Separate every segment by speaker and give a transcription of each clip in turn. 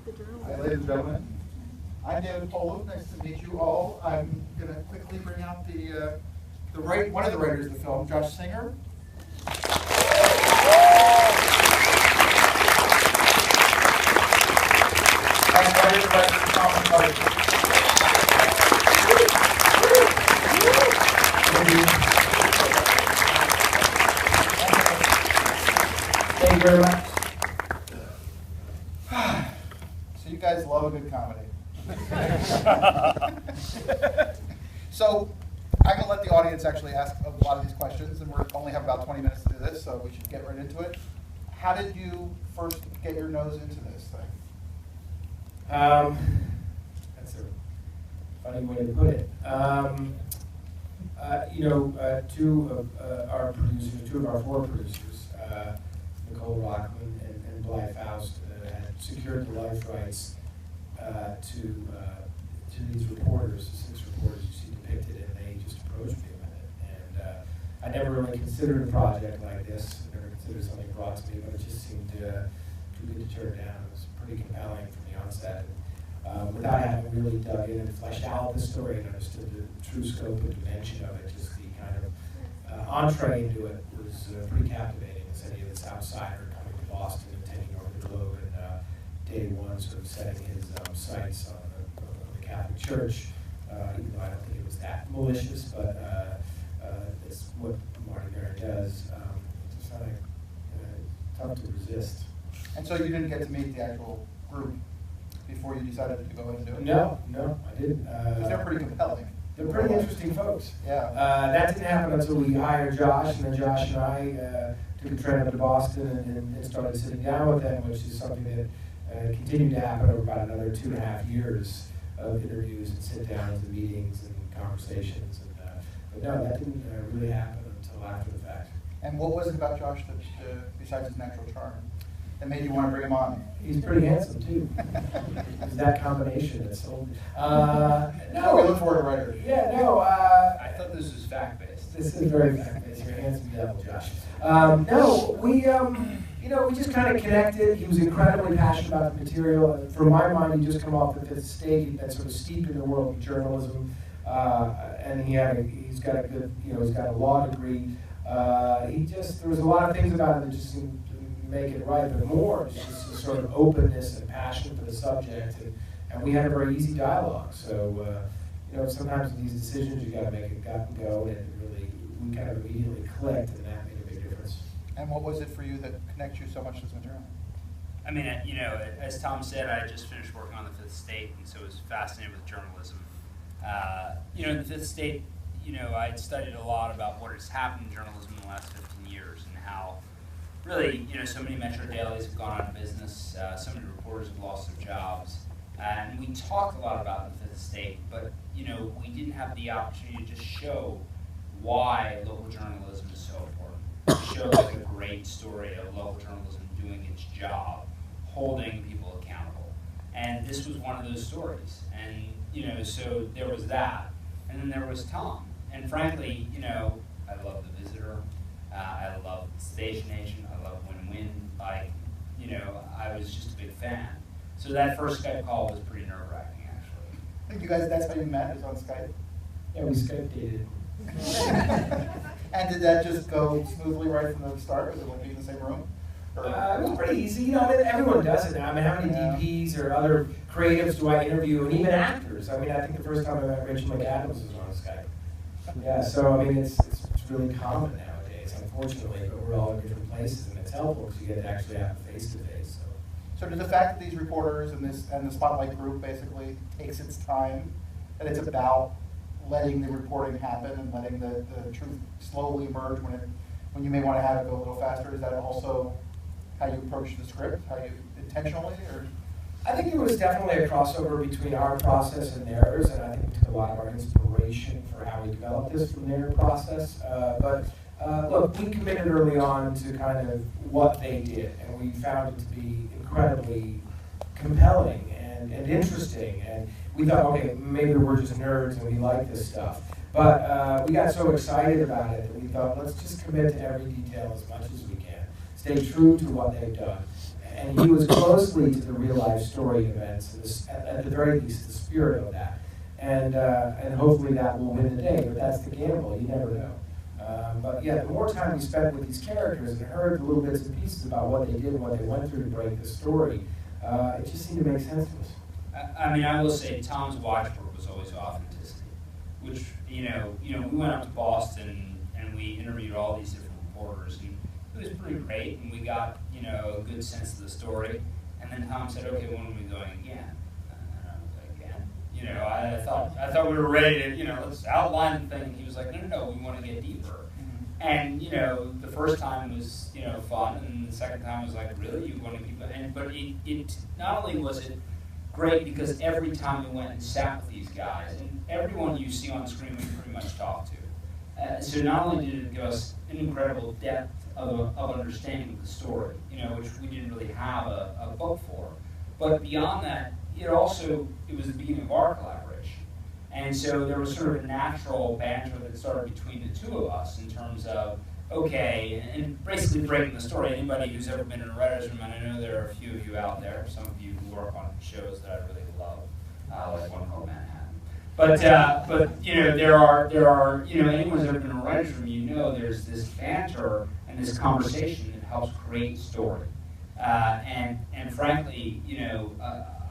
Speaker 1: Hi, ladies and gentlemen. I'm David Polo. Nice to meet you all. I'm going to quickly bring out one of the writers of the film, Josh Singer. And writer Tom McCarthy. Thank you very much. So you guys love a good comedy. So I'm going to let the audience actually ask a lot of these questions, and we only have about 20 minutes to do this, so we should get right into it. How did you first get your nose into this thing?
Speaker 2: That's a funny way to put it. Two of our four producers, Nicole Rockman and Blythe Faust, had secured the life rights to these reporters, the 6 reporters you see depicted, and they just approached me with it. And I never really considered a project like this. I never considered something brought to me, but it just seemed too good to turn down. It was pretty compelling from the onset. And, without having really dug in and fleshed out the story and understood the true scope and dimension of it, just the kind of entree into it was pretty captivating. This idea of this outsider coming to Boston and taking over the globe, and day one sort of setting his sights on the Catholic Church, even though I don't think it was that malicious, but it's what Marty Baron does. It's just tough to resist.
Speaker 1: And so you didn't get to meet the actual group before you decided to go ahead and do it?
Speaker 2: No, I didn't.
Speaker 1: Because they're pretty compelling.
Speaker 2: They're pretty interesting folks.
Speaker 1: Yeah.
Speaker 2: That didn't happen until we hired Josh, and then Josh and I took a train up to Boston and started sitting down with them, which is something that continued to happen over about another 2.5 years of interviews and sit-downs and meetings and conversations. But no, that didn't really happen until after the fact.
Speaker 1: And what was it about Josh that, besides his natural charm, that made you want to bring him on?
Speaker 2: He's pretty handsome, too. It's that combination that's sold.
Speaker 1: No, we look forward to writers.
Speaker 2: Yeah, no.
Speaker 3: I thought this was fact-based.
Speaker 2: This is very fact-based. You're a handsome devil, Josh. No, we just kind of connected. He was incredibly passionate about the material. From my mind, he'd just come off the 5th estate. He'd been sort of steeped in the world of journalism, and he's got a good, he's got a law degree. There was a lot of things about it that just seemed to make it right, but more just a sort of openness and passion for the subject, and we had a very easy dialogue. So, sometimes in these decisions you got to make it go, and we kind of immediately clicked, and that made a big difference.
Speaker 1: And what was it for you that connects you so much to this material?
Speaker 3: I mean, as Tom said, I just finished working on the 5th Estate, and so I was fascinated with journalism. In the 5th Estate, I'd studied a lot about what has happened in journalism in the last 15 years and how really, so many metro dailies have gone out of business, so many reporters have lost their jobs, and we talked a lot about the 5th Estate, but, we didn't have the opportunity to just show why local journalism is so important. Show like a great story of local journalism doing its job, holding people accountable. And this was one of those stories. And, so there was that. And then there was Tom. And frankly, I love The Visitor. I love Station Nation. I love Win-Win. I was just a big fan. So that first Skype call was pretty nerve-wracking, actually.
Speaker 1: I think you guys, that's how you met, is on Skype?
Speaker 2: Yeah, we Skype dated.
Speaker 1: And did that just go smoothly right from the start? Was it like being in the same room?
Speaker 2: It was pretty easy. Everyone does it now. I mean, how many DPs or other creatives do I interview, and even actors? I mean, I think the first time I met Rachel McAdams was on Skype. Yeah, so I mean, it's really common nowadays, unfortunately, but we're all in different places, and it's helpful because you get to actually have a face-to-face.
Speaker 1: So does the fact that these reporters and the Spotlight group basically takes its time, and it's about letting the reporting happen and letting the truth slowly emerge when you may want to have it go a little faster, is that also how you approach the script? How you intentionally, or?
Speaker 2: I think it was definitely a crossover between our process and theirs, and I think we took a lot of our inspiration for how we developed this from their process. But look, we committed early on to kind of what they did, and we found it to be incredibly compelling and interesting. And we thought, okay, maybe we're just nerds and we like this stuff. But we got so excited about it that we thought, let's just commit to every detail as much as we can. Stay true to what they've done. And he was closely to the real life story events, and at the very least, the spirit of that. And hopefully that will win the day, but that's the gamble, you never know. But yeah, the more time we spent with these characters and heard the little bits and pieces about what they did and what they went through to break the story, it just seemed to make sense to us.
Speaker 3: I mean, I will say Tom's watchword was always authenticity, which, you know, we went up to Boston and we interviewed all these different reporters, and it was pretty great, and we got, you know, a good sense of the story. And then Tom said, okay, when are we going again? And I was like, again? You know, I thought we were ready to, you know, let's outline the thing. And he was like, no, we want to get deeper. And, you know, the first time was, you know, fun, and the second time was like, really, you want to keep it? But it not only was it great because every time we went and sat with these guys, and everyone you see on screen we pretty much talk to. So not only did it give us an incredible depth of understanding of the story, you know, which we didn't really have a book for, but beyond that, it was the beginning of our collaboration. And so there was sort of a natural banter that started between the two of us in terms of, okay, and basically breaking the story. Anybody who's ever been in a writer's room, and I know there are a few of you out there, some of you who work on shows that I really love, like one called Manhattan. But you know, there are, you know, anyone who's ever been in a writer's room, you know there's this banter and this conversation that helps create story. And frankly, you know,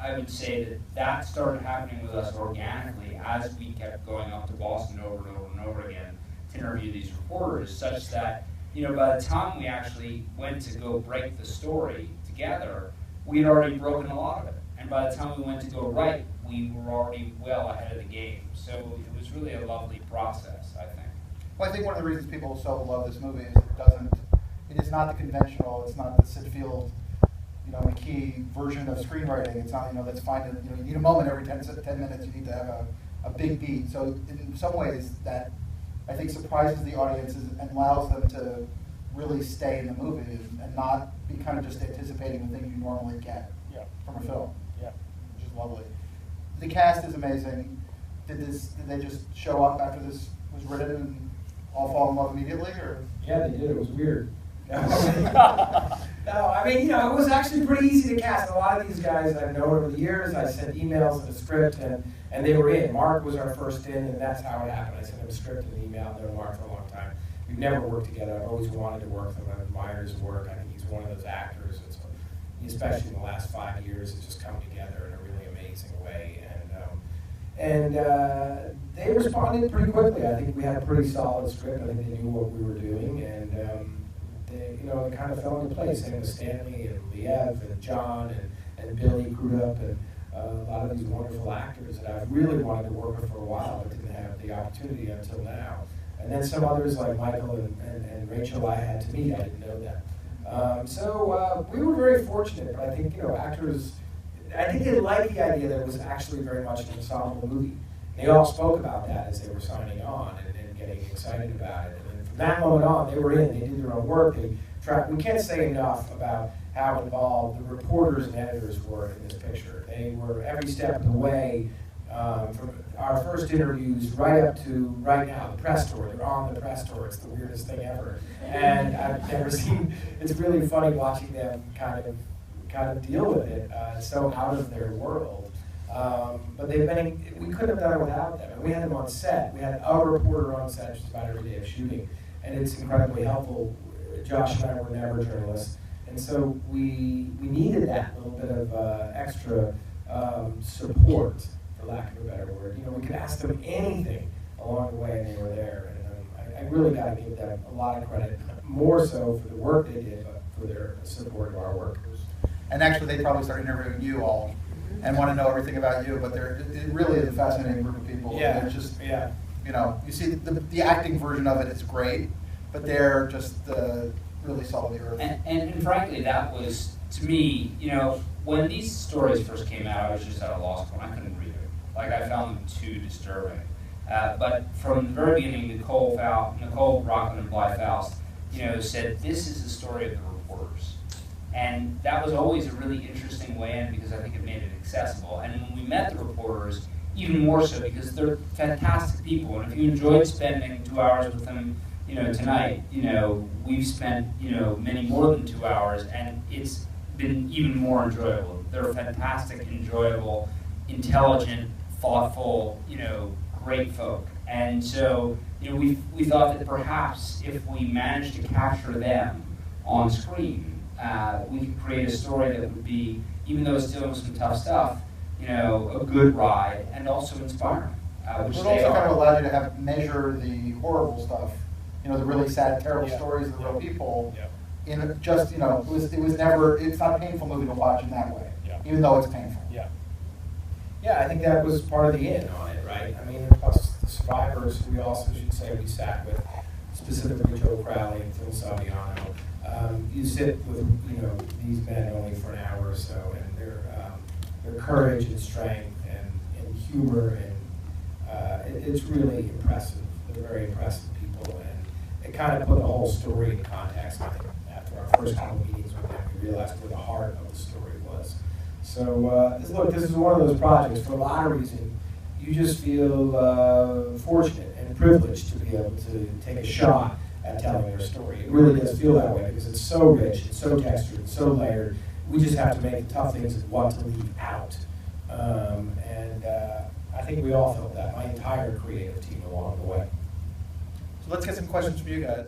Speaker 3: I would say that started happening with us organically as we kept going up to Boston over and over and over again to interview these reporters, such that, you know, by the time we actually went to go break the story together, we had already broken a lot of it. And by the time we went to go write, we were already well ahead of the game. So it was really a lovely process, I think.
Speaker 1: Well, I think one of the reasons people so love this movie is it is not the conventional, it's not the Sid Field, you know, McKee version of screenwriting. It's not, you know, let's find it, you know, you need a moment every 10 minutes, you need to have a big beat. So in some ways that, I think, surprises the audiences and allows them to really stay in the movie and not be kind of just anticipating the things you normally get from a film, which is lovely. The cast is amazing. Did they just show up after this was written and all fall in love immediately, or?
Speaker 2: Yeah, they did. It was weird. No, I mean, you know, it was actually pretty easy to cast. A lot of these guys I've known over the years. I sent emails and a script, and they were in. Mark was our first in, and that's how it happened. I sent him a script and an email. I've known Mark for a long time. We've never worked together. I've always wanted to work with him. I admire his work. I think he's one of those actors that's, especially in the last 5 years, has just come together in a really amazing way. And they responded pretty quickly. I think we had a pretty solid script. I think they knew what we were doing, and they, you know, it kind of fell into place. Same with Stanley and Liev and John and Billy Crudup and a lot of these wonderful actors that I've really wanted to work with for a while, but didn't have the opportunity until now. And then some others like Michael and Rachel I had to meet. I didn't know that. So we were very fortunate. But I think, you know, actors, I think they liked the idea that it was actually very much an ensemble movie. They all spoke about that as they were signing on and getting excited about it. And from that moment on, they were in. They did their own work. We can't say enough about how involved the reporters and editors were in this picture. They were every step of the way, from our first interviews right up to right now, the press tour. They're on the press tour. It's the weirdest thing ever. And I've never seen, it's really funny watching them kind of deal with it. It's so out of their world. But we couldn't have done it without them. And we had them on set. We had a reporter on set just about every day of shooting. And it's incredibly helpful. Josh and I were never journalists. And so we needed that little bit of extra support, for lack of a better word. You know, we could ask them anything along the way, and they were there. And I really got to give them a lot of credit, more so for the work they did, but for their support of our work.
Speaker 1: And actually, they probably start interviewing you all and want to know everything about you, but it really is a fascinating group of people.
Speaker 2: Yeah.
Speaker 1: They're just, you know, you see the acting version of it is great, but they're just really solid earth.
Speaker 3: And frankly, that was, to me, you know, when these stories first came out, I was just at a law school and I couldn't read them. Like, I found them too disturbing. But from the very beginning, Nicole Rockland and Bly Faust, you know, said, this is the story of the reporters. And that was always a really interesting way in, because I think it made it accessible. And when we met the reporters, even more so, because they're fantastic people. And if you enjoyed spending 2 hours with them, you know, tonight, you know, we've spent, you know, many more than 2 hours, and it's been even more enjoyable. They're fantastic, enjoyable, intelligent, thoughtful, great folk. And so, we thought that perhaps if we managed to capture them on screen, we could create a story that would be, even though it's dealing with some tough stuff, a good ride and also inspiring. Which
Speaker 1: It
Speaker 3: they
Speaker 1: also kind
Speaker 3: are.
Speaker 1: of allowed you to measure the horrible stuff, the really sad, terrible stories of the real people. In just, it was never, it's not a painful movie to watch in that way, even though it's painful.
Speaker 2: Yeah, I think that was part of the in on it, right? I mean, plus the survivors, we also should say we sat with, specifically Joe Crowley and Phil Saviano. You sit with, these men only for an hour or so, and their courage and strength and humor, and it's really impressive. They're very impressive people, and it kind of put the whole story in context. I think after our first couple of meetings with them, we realized where the heart of the story was. So, look, this is one of those projects, for a lot of reasons, you just feel fortunate and privileged to be able to take a shot at telling their story. It really does feel that way because it's so rich, and so textured, and so layered. We just have to make the tough things and what to leave out. And I think we all felt that, my entire creative team along the way.
Speaker 1: So let's get some questions from you guys.